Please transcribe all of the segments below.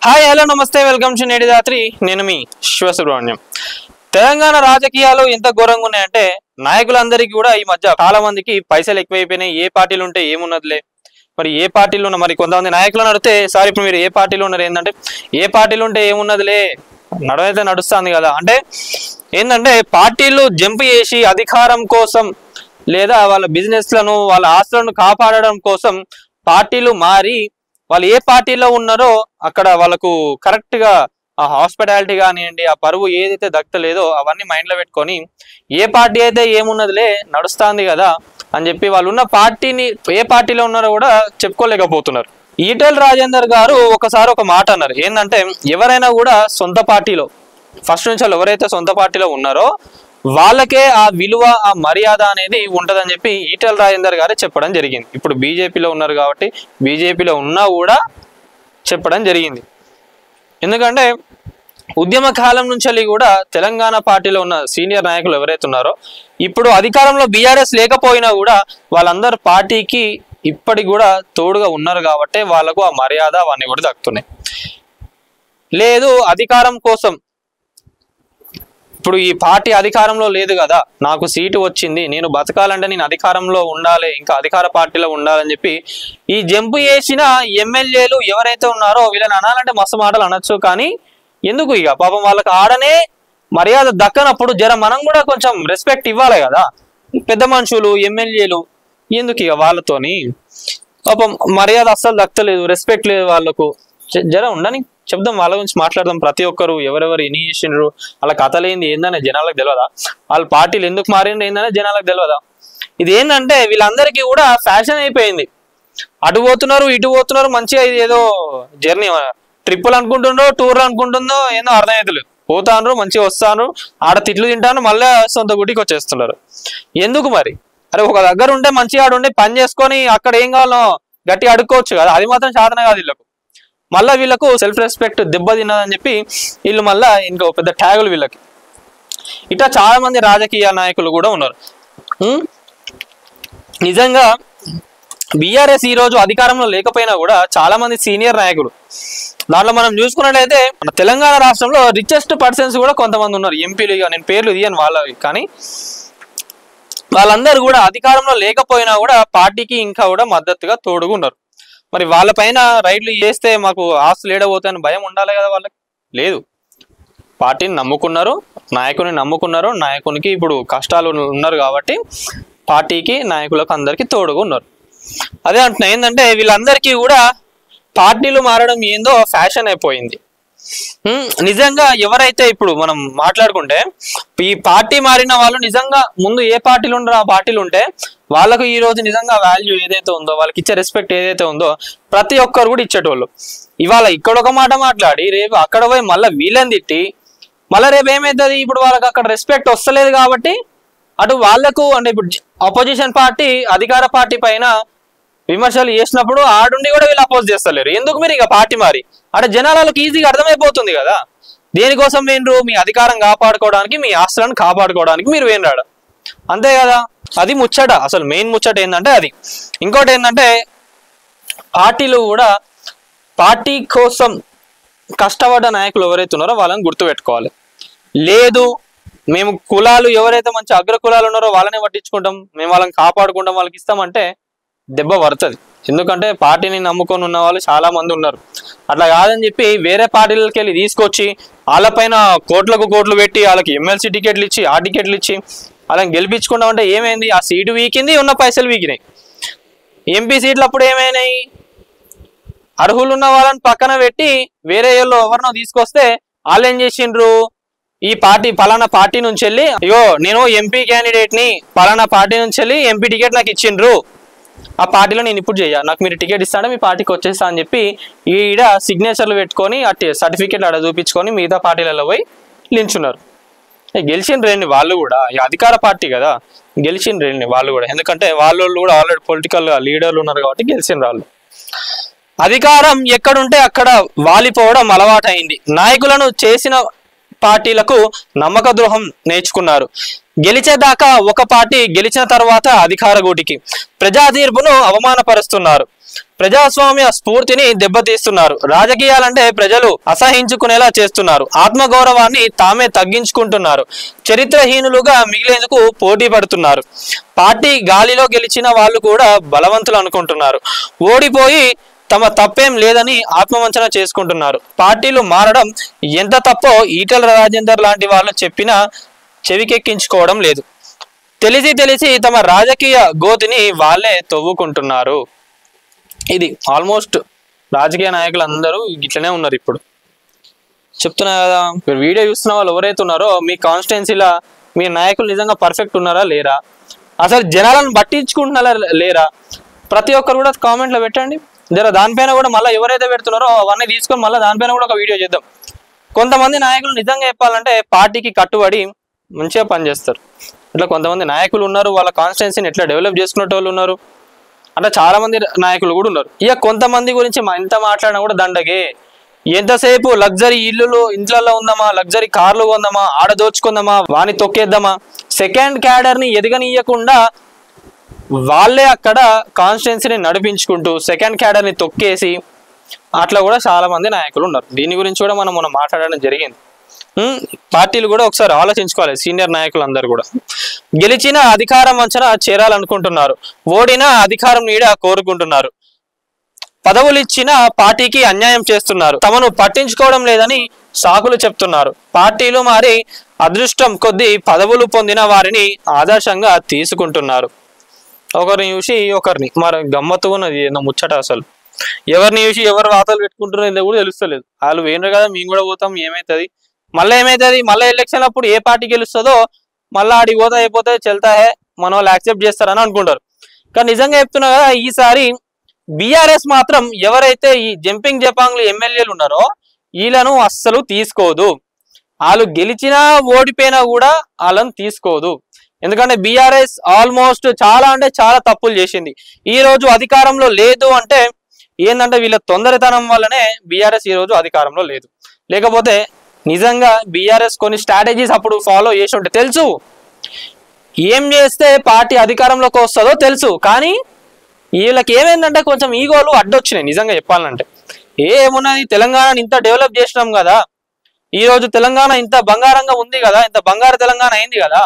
Hi hello నమస్తే welcome to నేటి రాత్రి. నేను మీ శివసుబ్రహ్మణ్యం. తెలంగాణ రాజకీయాలు ఎంత ఘోరంగా ఉన్నాయంటే నాయకులందరికీ కూడా ఈ మధ్య చాలా మందికి పైసలు ఎక్కువైపోయినాయి. ఏ పార్టీలు ఉంటే ఏమున్నదిలే, మరి ఏ పార్టీలు ఉన్నా, మరి కొంతమంది నాయకులను అడిగితే సార్ ఇప్పుడు మీరు ఏ పార్టీలో ఉన్నారు, ఏంటంటే ఏ పార్టీలు ఉంటే ఏమున్నదిలే నడవైతే నడుస్తుంది కదా. అంటే ఏంటంటే పార్టీలు జంప్ చేసి అధికారం కోసం లేదా వాళ్ళ బిజినెస్లను వాళ్ళ ఆస్తులను కాపాడడం కోసం పార్టీలు మారి వాళ్ళు ఏ పార్టీలో ఉన్నారో అక్కడ వాళ్ళకు కరెక్ట్ గా ఆ హాస్పిటాలిటీ కానివ్వండి, ఆ పరువు ఏదైతే దక్కలేదో అవన్నీ మైండ్ లో పెట్టుకొని ఏ పార్టీ అయితే ఏమున్నదిలే నడుస్తుంది కదా అని చెప్పి వాళ్ళు ఉన్న పార్టీని ఏ పార్టీలో ఉన్నారో కూడా చెప్పుకోలేకపోతున్నారు. ఈటెల రాజేందర్ గారు ఒకసారి ఒక మాట అన్నారు. ఏంటంటే ఎవరైనా కూడా సొంత పార్టీలో ఫస్ట్ నుంచి ఎవరైతే సొంత పార్టీలో ఉన్నారో వాళ్ళకే ఆ విలువ ఆ మర్యాద అనేది ఉంటదని చెప్పి ఈటెల రాజేందర్ గారే చెప్పడం జరిగింది. ఇప్పుడు బీజేపీలో ఉన్నారు కాబట్టి బీజేపీలో ఉన్నా కూడా చెప్పడం జరిగింది. ఎందుకంటే ఉద్యమ కాలం నుంచి కూడా తెలంగాణ పార్టీలో ఉన్న సీనియర్ నాయకులు ఎవరైతే ఉన్నారో ఇప్పుడు అధికారంలో బీఆర్ఎస్ లేకపోయినా కూడా వాళ్ళందరూ పార్టీకి ఇప్పటికి కూడా తోడుగా ఉన్నారు కాబట్టి వాళ్ళకు ఆ మర్యాద అవన్నీ కూడా దక్కుతున్నాయి. లేదు అధికారం కోసం ఇప్పుడు ఈ పార్టీ అధికారంలో లేదు కదా, నాకు సీటు వచ్చింది, నేను బతకాలంటే నేను అధికారంలో ఉండాలి, ఇంకా అధికార పార్టీలో ఉండాలని చెప్పి ఈ జంపు చేసిన ఎమ్మెల్యేలు ఎవరైతే ఉన్నారో వీళ్ళని అనాలంటే మస్తు మాటలు అనొచ్చు. కానీ ఎందుకు ఇక పాపం వాళ్ళకి ఆడనే మర్యాద దక్కనప్పుడు మనం కూడా కొంచెం రెస్పెక్ట్ ఇవ్వాలి కదా. పెద్ద మనుషులు ఎమ్మెల్యేలు ఎందుకు ఇక వాళ్ళతోని పాపం మర్యాద అస్సలు దక్కలేదు, రెస్పెక్ట్ లేదు వాళ్ళకు. ఉండని చెప్దాం, వాళ్ళ గురించి మాట్లాడదాం. ప్రతి ఒక్కరు ఎవరెవరు ఎన్ని చేసిండ్రు, వాళ్ళ కథలేంది ఏందనే జనాలకు తెలియదా, వాళ్ళ పార్టీలు ఎందుకు మారిండ్రు ఏందనే జనాలకు తెలియదా. ఇది ఏంటంటే వీళ్ళందరికీ కూడా ఫ్యాషన్ అయిపోయింది. అటు పోతున్నారు ఇటు పోతున్నారు, మంచిగా ఇది ఏదో జర్నీ ట్రిప్పులు అనుకుంటుండో టూర్లు అనుకుంటుందో ఏందో అర్థమవుతలేదు. పోతాను మంచిగా వస్తాను, ఆడ తిట్లు తింటాను, మళ్ళీ సొంత గుడికి వచ్చేస్తున్నారు. ఎందుకు మరి? అరే ఒక దగ్గర ఉంటే మంచిగా ఆడు ఉండి పని చేసుకొని అక్కడ ఏం కావాలో గట్టిగా అడుక్కోవచ్చు కదా. అది మాత్రం సాధన కాదు వీళ్ళకు. మళ్ళీ వీళ్ళకు సెల్ఫ్ రెస్పెక్ట్ దెబ్బతిన్నదని చెప్పి వీళ్ళు మళ్ళీ ఇంకో పెద్ద ట్యాగులు వీళ్ళకి. ఇట్లా చాలా మంది రాజకీయ నాయకులు కూడా ఉన్నారు. నిజంగా బీఆర్ఎస్ ఈ రోజు అధికారంలో లేకపోయినా కూడా చాలా మంది సీనియర్ నాయకులు దాంట్లో మనం చూసుకున్నట్లయితే మన తెలంగాణ రాష్ట్రంలో రిచెస్ట్ పర్సన్స్ కూడా కొంతమంది ఉన్నారు, ఎంపీలు. ఇక నేను పేర్లు తీయను వాళ్ళవి, కానీ వాళ్ళందరూ కూడా అధికారంలో లేకపోయినా కూడా పార్టీకి ఇంకా కూడా మద్దతుగా తోడుగా ఉన్నారు. మరి వాళ్ళపైన రైడ్లు చేస్తే మాకు ఆస్తులు ఏడబోతాయని భయం ఉండాలి కదా వాళ్ళకి. లేదు, పార్టీని నమ్ముకున్నారు, నాయకుని నమ్ముకున్నారు, నాయకునికి ఇప్పుడు కష్టాలు ఉన్నారు కాబట్టి పార్టీకి నాయకులకు అందరికీ తోడుగా ఉన్నారు. అదే అంటున్నా, ఏంటంటే వీళ్ళందరికీ కూడా పార్టీలు మారడం ఏందో ఫ్యాషన్ అయిపోయింది. నిజంగా ఎవరైతే ఇప్పుడు మనం మాట్లాడుకుంటే ఈ పార్టీ మారిన వాళ్ళు నిజంగా ముందు ఏ పార్టీలు ఉండరో ఆ పార్టీలు ఉంటే వాళ్ళకు ఈ రోజు నిజంగా వాల్యూ ఏదైతే ఉందో, వాళ్ళకి ఇచ్చే రెస్పెక్ట్ ఏదైతే ఉందో ప్రతి ఒక్కరు కూడా ఇచ్చేటోళ్ళు. ఇవాళ ఇక్కడ ఒక మాట మాట్లాడి రేపు అక్కడ పోయి మళ్ళీ వీళ్ళని తిట్టి మళ్ళీ రేపు ఏమవుతుంది, ఇప్పుడు వాళ్ళకి అక్కడ రెస్పెక్ట్ వస్తలేదు కాబట్టి అటు వాళ్ళకు అంటే ఇప్పుడు అపోజిషన్ పార్టీ అధికార పార్టీ పైన విమర్శలు చేసినప్పుడు ఆడుండి కూడా వీళ్ళు అపోజ్ చేస్తలేరు. ఎందుకు మీరు ఇక పార్టీ మారి అంటే జనాలకు ఈజీగా అర్థమైపోతుంది కదా దేనికోసం వేయండ్రు, మీ అధికారం కాపాడుకోవడానికి, మీ ఆస్తులను కాపాడుకోవడానికి మీరు వేయంరాడు, అంతే కదా. అది ముచ్చట, అసలు మెయిన్ ముచ్చట ఏంటంటే అది. ఇంకోటి ఏంటంటే పార్టీలు కూడా పార్టీ కోసం కష్టపడ్డ నాయకులు ఎవరైతే ఉన్నారో వాళ్ళని గుర్తుపెట్టుకోవాలి. లేదు మేము కులాలు ఎవరైతే మంచి అగ్ర కులాలు ఉన్నారో వాళ్ళనే పట్టించుకుంటాం, మేము వాళ్ళని కాపాడుకుంటాం, వాళ్ళకి ఇస్తామంటే దెబ్బ పడుతుంది. ఎందుకంటే పార్టీని నమ్ముకొని ఉన్న వాళ్ళు చాలా మంది ఉన్నారు. అట్లా కాదని చెప్పి వేరే పార్టీలకి వెళ్ళి తీసుకొచ్చి వాళ్ళపైన కోట్లకు కోట్లు పెట్టి వాళ్ళకి ఎమ్మెల్సీ టికెట్లు ఇచ్చి ఆ టికెట్లు ఇచ్చి వాళ్ళని గెలిపించుకుంటామంటే ఏమైంది, ఆ సీటు వీకింది, ఉన్న పైసలు వీకినాయి. ఎంపీ సీట్లు అప్పుడు ఏమైనాయి, అర్హులు ఉన్న వాళ్ళని పక్కన పెట్టి వేరే వాళ్ళు ఎవరినో తీసుకొస్తే వాళ్ళు ఏం చేసిండ్రు, ఈ పార్టీ పలానా పార్టీ నుంచి వెళ్ళి అయ్యో నేను ఎంపీ క్యాండిడేట్ ని పలానా పార్టీ నుంచి వెళ్ళి ఎంపీ టికెట్ నాకు ఇచ్చిండ్రు, ఆ పార్టీలో నేను ఇప్పుడు చెయ్య, నాకు మీరు టికెట్ ఇస్తాడే మీ పార్టీకి వచ్చేస్తా అని చెప్పి ఈడ సిగ్నేచర్లు పెట్టుకొని అట్టి సర్టిఫికేట్ ఆడ చూపించుకొని మిగతా పార్టీలలో పోయి నిల్చున్నారు. గెలిచిండ్రేండి వాళ్ళు కూడా, అధికార పార్టీ కదా గెలిచిండ్రేండి వాళ్ళు కూడా. ఎందుకంటే వాళ్ళు కూడా ఆల్రెడీ పొలిటికల్ లీడర్లు ఉన్నారు కాబట్టి గెలిచిండ్రు వాళ్ళు. అధికారం ఎక్కడుంటే అక్కడ వాలిపోవడం అలవాటైంది. నాయకులను చేసిన పార్టీలకు నమ్మక ద్రోహం నేర్చుకున్నారు. గెలిచేదాకా ఒక పార్టీ, గెలిచిన తర్వాత అధికార గూటికి ప్రజా తీర్పును అవమానపరుస్తున్నారు. ప్రజాస్వామ్య స్ఫూర్తిని దెబ్బతీస్తున్నారు. రాజకీయాలంటే ప్రజలు అసహించుకునేలా చేస్తున్నారు. ఆత్మగౌరవాన్ని తామే తగ్గించుకుంటున్నారు. చరిత్రహీనులుగా మిగిలేందుకు పోటీ పడుతున్నారు. పార్టీ గాలిలో గెలిచిన వాళ్ళు కూడా బలవంతులు అనుకుంటున్నారు. ఓడిపోయి తమ తప్పేం లేదని ఆత్మవంచన చేసుకుంటున్నారు. పార్టీలు మారడం ఎంత తప్పో ఈటల రాజేందర్ లాంటి వాళ్ళు చెప్పినా చెవికెక్కించుకోవడం లేదు. తెలిసి తమ రాజకీయ గోతిని వాళ్ళే తవ్వుకుంటున్నారు. ఇది ఆల్మోస్ట్ రాజకీయ నాయకులు అందరూ ఇట్లనే ఉన్నారు. ఇప్పుడు చెప్తున్నా కదా, మీరు వీడియో చూస్తున్న వాళ్ళు ఎవరైతే ఉన్నారో మీ కాన్స్టిట్యున్సీలో మీ నాయకులు నిజంగా పర్ఫెక్ట్ ఉన్నారా లేరా, అసలు జనాలను పట్టించుకుంటున్నారా లేరా, ప్రతి ఒక్కరు కూడా కామెంట్లో పెట్టండి. దానిపైన కూడా మళ్ళీ ఎవరైతే పెడుతున్నారో అవన్నీ తీసుకొని మళ్ళీ దానిపైన కూడా ఒక వీడియో చేద్దాం. కొంతమంది నాయకులు నిజంగా చెప్పాలంటే పార్టీకి కట్టుబడి మంచిగా పనిచేస్తారు. ఇట్లా కొంతమంది నాయకులు ఉన్నారు, వాళ్ళ కాన్స్టిట్యున్సీని ఎట్లా డెవలప్ చేసుకునే వాళ్ళు ఉన్నారు. అట్లా చాలా మంది నాయకులు కూడా ఉన్నారు. ఇక కొంతమంది గురించి ఎంత మాట్లాడినా కూడా దండగే. ఎంతసేపు లగ్జరీ ఇల్లులు ఇంట్లలో ఉందామా, లగ్జరీ కార్లు కొందామా, ఆడ దోచుకుందామా, వాని తొక్కేద్దామా, సెకండ్ క్యాడర్ని ఎదగనీయకుండా వాళ్ళే అక్కడ కాన్స్టిట్యున్సీని నడిపించుకుంటూ సెకండ్ క్యాడర్ని తొక్కేసి అట్లా కూడా చాలా మంది నాయకులు ఉన్నారు. దీని గురించి కూడా మనం మాట్లాడడం జరిగింది. పార్టీలు కూడా ఒకసారి ఆలోచించుకోవాలి. సీనియర్ నాయకులు అందరూ కూడా గెలిచిన అధికారం వంచన చేరాలనుకుంటున్నారు. ఓడిన అధికారం నీడ కోరుకుంటున్నారు. పదవులు ఇచ్చిన పార్టీకి అన్యాయం చేస్తున్నారు. తమను పట్టించుకోవడం లేదని సాకులు చెప్తున్నారు. పార్టీలు మారి అదృష్టం కొద్దీ పదవులు పొందిన వారిని ఆదర్శంగా తీసుకుంటున్నారు. ఒకరిని చూసి ఒకరిని మరి గమ్మత్తు ఉన్నది ముచ్చట. అసలు ఎవరిని చూసి ఎవరు వార్తలు పెట్టుకుంటున్నారో కూడా తెలుస్తలేదు. వాళ్ళు వేయరు కదా, మేము కూడా పోతాం, ఏమవుతుంది మళ్ళీ ఏమవుతుంది, మళ్ళీ ఎలక్షన్ అప్పుడు ఏ పార్టీ గెలుస్తుందో మళ్ళీ ఆడికి పోతా అయిపోతే చెల్తాహే మన వాళ్ళు యాక్సెప్ట్ చేస్తారని అనుకుంటారు. కానీ నిజంగా చెప్తున్నా కదా, ఈసారి బీఆర్ఎస్ మాత్రం ఎవరైతే ఈ జంపింగ్ జపాంగ్లు ఎమ్మెల్యేలు ఉన్నారో వీళ్ళను అస్సలు తీసుకోదు. వాళ్ళు గెలిచినా ఓడిపోయినా కూడా వాళ్ళని తీసుకోదు. ఎందుకంటే బీఆర్ఎస్ ఆల్మోస్ట్ చాలా అంటే చాలా తప్పులు చేసింది. ఈ రోజు అధికారంలో లేదు అంటే ఏంటంటే వీళ్ళ తొందరతనం వల్లనే బీఆర్ఎస్ ఈ రోజు అధికారంలో లేదు. లేకపోతే నిజంగా బీఆర్ఎస్ కొన్ని స్ట్రాటజీస్ అప్పుడు ఫాలో చేసి ఉంటే తెలుసు, ఏం చేస్తే పార్టీ అధికారంలోకి వస్తుందో తెలుసు. కానీ వీళ్ళకి ఏమైందంటే కొంచెం ఈగోలు అడ్డొచ్చినాయి. నిజంగా చెప్పాలంటే ఏమున్నది, తెలంగాణని ఇంత డెవలప్ చేసినాం కదా, ఈ రోజు తెలంగాణ ఇంత బంగారంగా ఉంది కదా, ఇంత బంగారు తెలంగాణ అయింది కదా,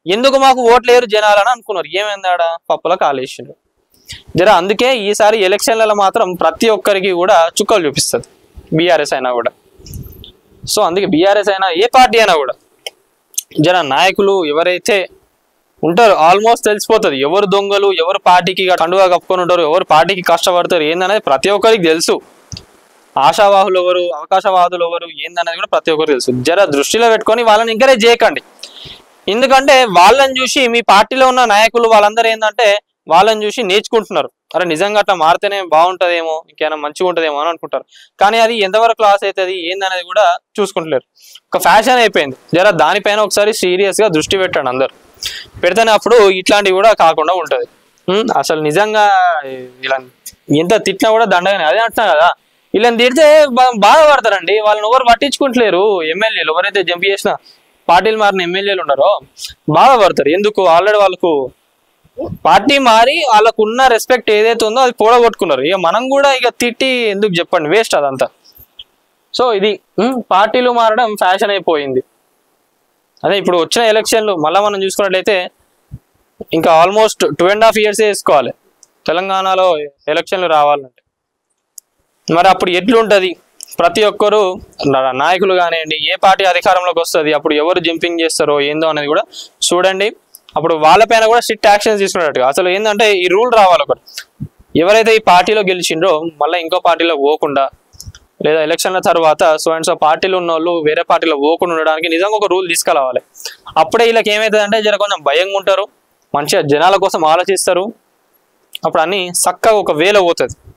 ఎందుకు మాకు ఓట్లేరు జనాలని అనుకున్నారు. ఏమైందాడ పప్పుల కాలేసిండ్రు అందుకే ఈసారి ఎలక్షన్లలో మాత్రం ప్రతి ఒక్కరికి కూడా చుక్కలు చూపిస్తుంది బీఆర్ఎస్ అయినా కూడా. సో అందుకే బీఆర్ఎస్ అయినా ఏ పార్టీ అయినా కూడా నాయకులు ఎవరైతే ఉంటారో ఆల్మోస్ట్ తెలిసిపోతుంది ఎవరు దొంగలు, ఎవరు పార్టీకి కండుగా కప్పుకొని ఉంటారు, ఎవరు పార్టీకి కష్టపడతారు ఏందనేది ప్రతి ఒక్కరికి తెలుసు. ఆశావాహులు ఎవరు, అవకాశవాదులు ఎవరు ఏందనేది కూడా ప్రతి ఒక్కరికి తెలుసు. దృష్టిలో పెట్టుకొని వాళ్ళని ఎంకరేజ్ చేయకండి. ఎందుకంటే వాళ్ళని చూసి మీ పార్టీలో ఉన్న నాయకులు వాళ్ళందరూ ఏంటంటే వాళ్ళని చూసి నేర్చుకుంటున్నారు. అరే నిజంగా అట్లా మారితేనే బాగుంటుందేమో, ఇంకేమైనా మంచిగా ఉంటుందేమో అని అనుకుంటారు. కానీ అది ఎంతవరకు లాస్ అవుతుంది ఏందనేది కూడా చూసుకుంటలేరు. ఒక ఫ్యాషన్ అయిపోయింది. దానిపైన ఒకసారి సీరియస్గా దృష్టి పెట్టండి అందరు. పెడితేనే అప్పుడు ఇట్లాంటివి కూడా కాకుండా ఉంటుంది. అసలు నిజంగా ఇలా ఎంత తిట్టినా కూడా దండగానే. అదే అంటున్నా కదా, వీళ్ళని తిడితే బాధపడతారండి. వాళ్ళని ఎవరు పట్టించుకుంటలేరు. ఎమ్మెల్యేలు ఎవరైతే జంప్ చేసిన పార్టీలు మారిన ఎమ్మెల్యేలు ఉన్నారో బాధపడతారు. ఎందుకు, ఆల్రెడీ వాళ్ళకు పార్టీ మారి వాళ్ళకు ఉన్న రెస్పెక్ట్ ఏదైతే ఉందో అది పోడగొట్టుకున్నారు. ఇక మనం కూడా ఇక తిట్టి ఎందుకు చెప్పండి, వేస్ట్ అదంతా. సో ఇది పార్టీలు మారడం ఫ్యాషన్ అయిపోయింది. అదే ఇప్పుడు వచ్చిన ఎలక్షన్లు మళ్ళీ మనం చూసుకున్నట్లయితే ఇంకా ఆల్మోస్ట్ 2.5 years వేసుకోవాలి తెలంగాణలో ఎలక్షన్లు రావాలంటే. మరి అప్పుడు ఎట్లుంటుంది, ప్రతి ఒక్కరు నాయకులు కానివ్వండి ఏ పార్టీ అధికారంలోకి వస్తుంది, అప్పుడు ఎవరు జంపింగ్ చేస్తారో ఏందో అనేది కూడా చూడండి. అప్పుడు వాళ్ళపైన కూడా స్ట్రిక్ట్ యాక్షన్స్ తీసుకున్నట్టుగా. అసలు ఏంటంటే ఈ రూల్ రావాలి ఒకటి, ఎవరైతే ఈ పార్టీలో గెలిచిండ్రో మళ్ళీ ఇంకో పార్టీలో పోకుండా, లేదా ఎలక్షన్ల తర్వాత సో అండ్ సో పార్టీలు ఉన్న వాళ్ళు వేరే పార్టీలో పోకుండా ఉండడానికి నిజంగా ఒక రూల్ తీసుకురావాలి. అప్పుడే వీళ్ళకి ఏమవుతుందంటే కొంచెం భయంగా ఉంటారు, మంచిగా జనాల కోసం ఆలోచిస్తారు. అప్పుడు అన్ని చక్కగా ఒక వేలో పోతుంది.